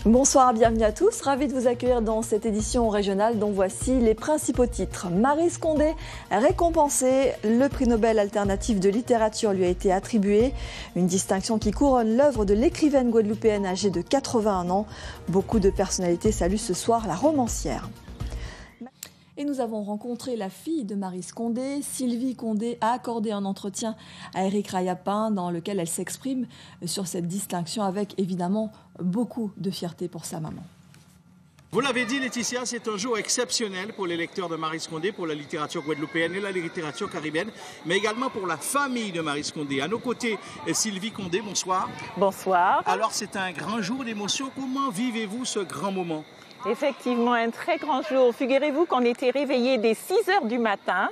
Bonsoir, bienvenue à tous. Ravi de vous accueillir dans cette édition régionale dont voici les principaux titres. Maryse Condé, récompensée. Le prix Nobel alternatif de littérature lui a été attribué. Une distinction qui couronne l'œuvre de l'écrivaine guadeloupéenne âgée de 81 ans. Beaucoup de personnalités saluent ce soir la romancière. Et nous avons rencontré la fille de Maryse Condé. Sylvie Condé a accordé un entretien à Éric Rayapin dans lequel elle s'exprime sur cette distinction avec évidemment beaucoup de fierté pour sa maman. Vous l'avez dit Laetitia, c'est un jour exceptionnel pour les lecteurs de Maryse Condé, pour la littérature guadeloupéenne et la littérature caribéenne, mais également pour la famille de Maryse Condé. À nos côtés, Sylvie Condé, bonsoir. Bonsoir. Alors c'est un grand jour d'émotion, comment vivez-vous ce grand moment ? Effectivement, un très grand jour. Figurez-vous qu'on était réveillés dès 6 heures du matin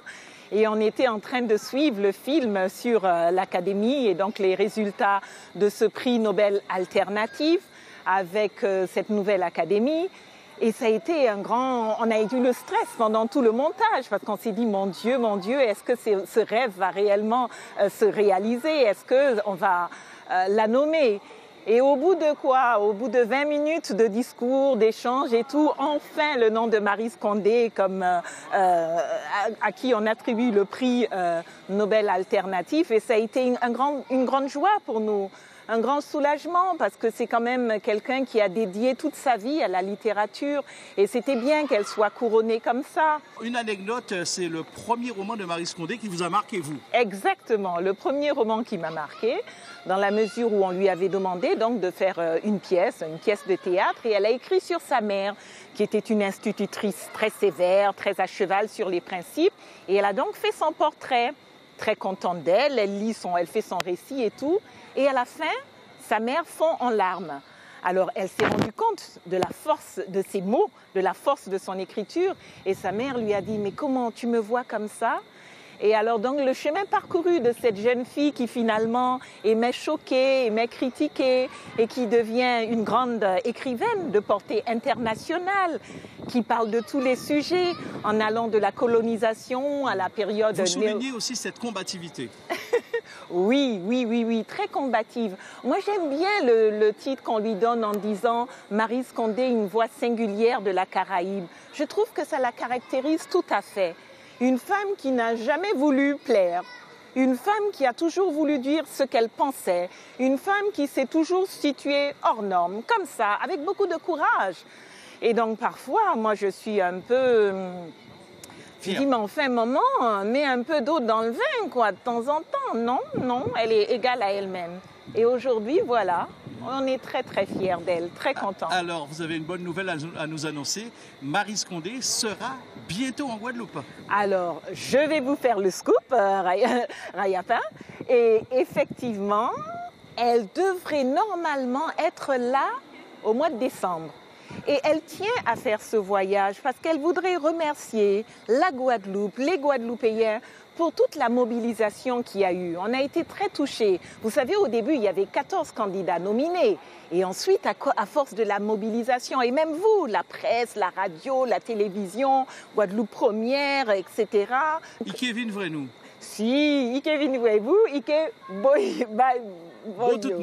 et on était en train de suivre le film sur l'Académie et donc les résultats de ce prix Nobel alternatif avec cette nouvelle Académie. Et ça a été on a eu le stress pendant tout le montage parce qu'on s'est dit, mon Dieu, est-ce que ce rêve va réellement se réaliser? Est-ce qu'on va la nommer? Et au bout de quoi? Au bout de 20 minutes de discours, d'échanges et tout, enfin le nom de Maryse Condé à qui on attribue le prix Nobel alternatif. Et ça a été une grande joie pour nous, un grand soulagement parce que c'est quand même quelqu'un qui a dédié toute sa vie à la littérature et c'était bien qu'elle soit couronnée comme ça. Une anecdote, c'est le premier roman de Maryse Condé qui vous a marqué, vous? Exactement, le premier roman qui m'a marqué, dans la mesure où on lui avait demandé donc de faire une pièce de théâtre et elle a écrit sur sa mère qui était une institutrice très sévère, très à cheval sur les principes et elle a donc fait son portrait. Très contente d'elle, elle fait son récit et tout. Et à la fin, sa mère fond en larmes. Alors, elle s'est rendue compte de la force de ses mots, de la force de son écriture. Et sa mère lui a dit, mais comment tu me vois comme ça? Et alors, donc, le chemin parcouru de cette jeune fille qui finalement aimait choquer, aimait critiquer et qui devient une grande écrivaine de portée internationale, qui parle de tous les sujets en allant de la colonisation à la période... Vous soulignez aussi cette combativité. Oui, très combative. Moi, j'aime bien le titre qu'on lui donne en disant « Maryse Condé, une voix singulière de la Caraïbe ». Je trouve que ça la caractérise tout à fait. Une femme qui n'a jamais voulu plaire, une femme qui a toujours voulu dire ce qu'elle pensait, une femme qui s'est toujours située hors norme, comme ça, avec beaucoup de courage. Et donc parfois, moi je suis un peu... Je dis, mais enfin, maman, mets un peu d'eau dans le vin, quoi, de temps en temps. Non, elle est égale à elle-même. Et aujourd'hui, voilà, on est très fiers d'elle, très contents. Alors, vous avez une bonne nouvelle à nous annoncer. Maryse Condé sera bientôt en Guadeloupe. Alors, je vais vous faire le scoop, Rayapin. Et effectivement, elle devrait normalement être là au mois de décembre. Et elle tient à faire ce voyage parce qu'elle voudrait remercier la Guadeloupe, les Guadeloupéens pour toute la mobilisation qu'il y a eu. On a été très touchés. Vous savez, au début, il y avait 14 candidats nominés. Et ensuite, à force de la mobilisation, et même vous, la presse, la radio, la télévision, Guadeloupe Première, etc. Ike vin vrai nous. Si, Ike vin vrai vous, Ike boy tout le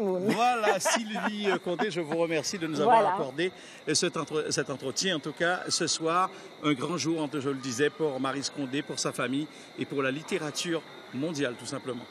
monde. Voilà, Sylvie Condé, je vous remercie de nous avoir accordé cet entretien. En tout cas, ce soir, un grand jour, je le disais, pour Maryse Condé, pour sa famille et pour la littérature mondiale, tout simplement.